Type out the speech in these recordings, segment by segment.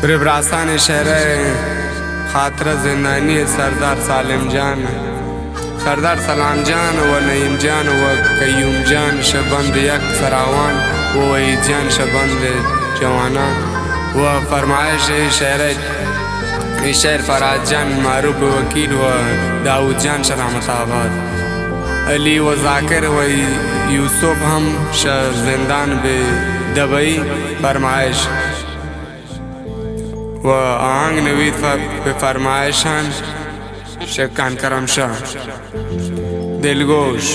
रिबरासान शहर खातर जिंदानी सरदार सालिम जान, सरदार सलाम जान व नईम जान व कयूम जान शबंद यक फरावान व वहीद जान शबंद जवाना व फरमाइश शहर फराज जान मारूफ वकील व दाऊद जान शरामताबाद अली व जाकिर व यूसुफ हम जिंदान बे दबई फरमाइश व आंग नवीद फरमाइशान शक्कान करम शाह दिलगोश।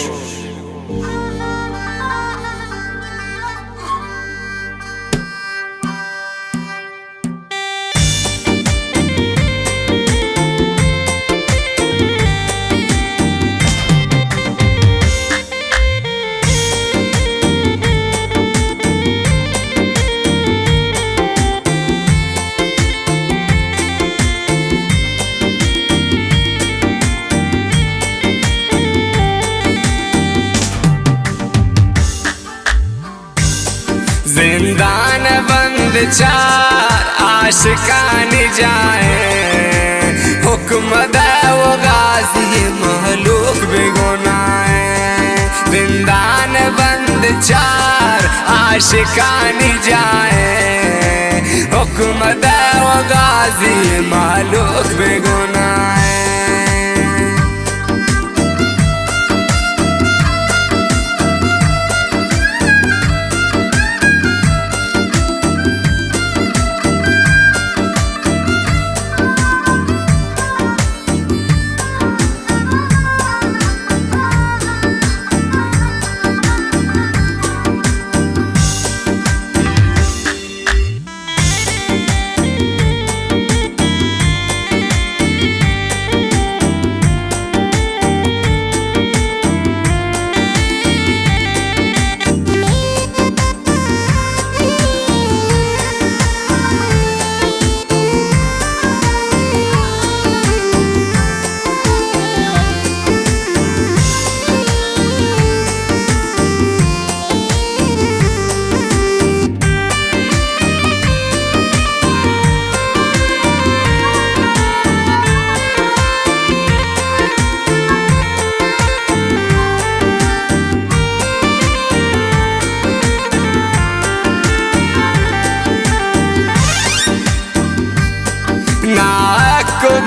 जिंदान बंद चार आशिकान जाए, हुक्म दे वो गाजी महलूक बेगुनाए। जिंदान बंद चार आशिकान जाए, हुक्म दे वो गाजी महलूक बेगुनाए।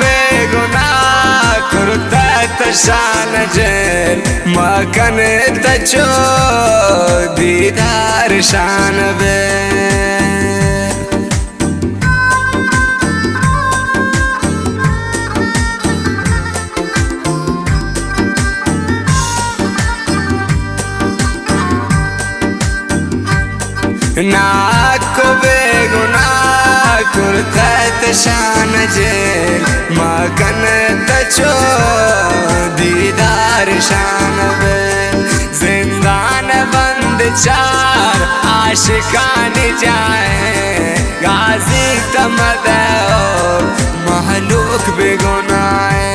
बेगुनाह करता शान जेल मकन तचो दीदार शान बे। नाक बेगुनाह करता शान जेल मकन तचो दीदार शान बे। जिंदान बंद चार आशिकान जाए, गाजी तमद महलूक बेगुनाए।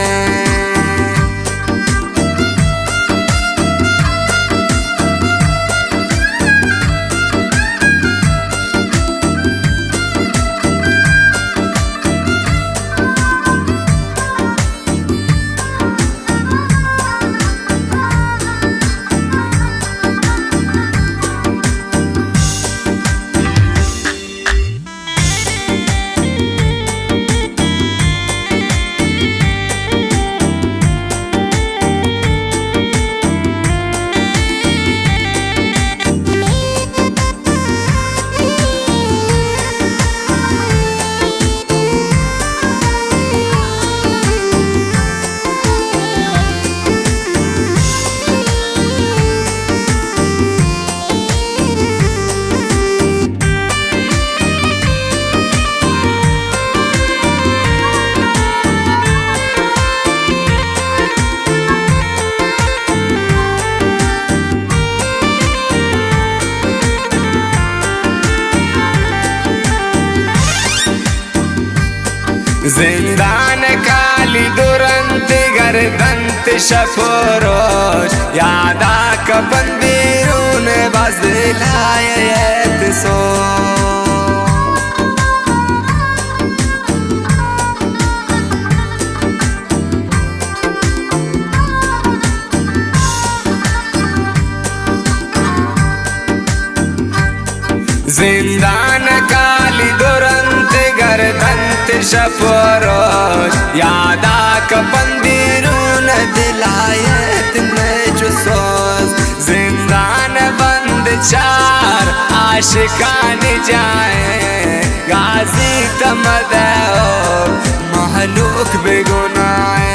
जिंदान काली दुरंत गर्दंत शफरोश यादा का बंदीरून बजलायत सो जिंदान काली दुरंत गर्दंत शपरोश यादा कपंदिरून दिलायत में जुसोस जिंदान बंद चार आशिकान जाए गाजी तमदो महलूक बेगुनाए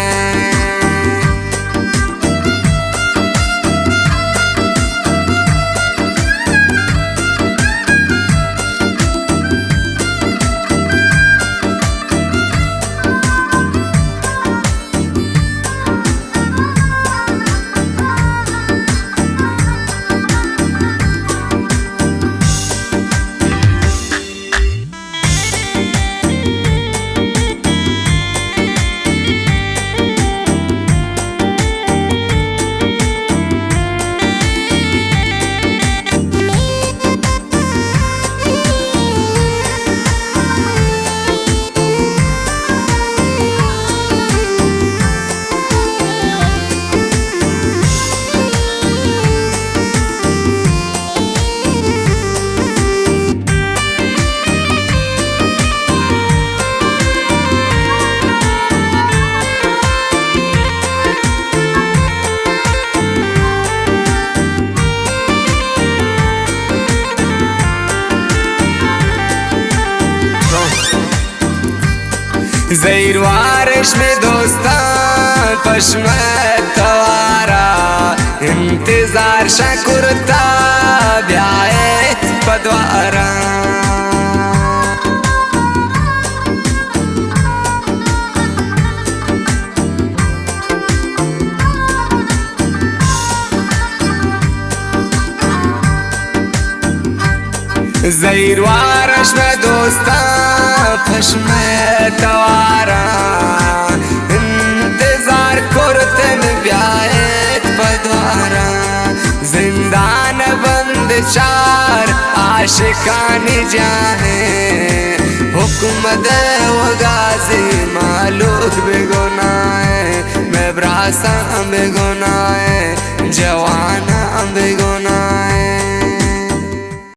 ज़ैरवारिश में दोस्तान पश्में तवारा इंतजार शकुरता ब्यायत पद्वारा ज़ैरवारिश में दोस्तान पश्में तवारा इंतजार कुरतन ब्यायत पद्वारा जिंदान बंद चार आशिकान जाहे हुक्म दे वो गाजी मालूक बेगुनाए मैं ब्रासा बेगुनाए जवाना बेगुनाए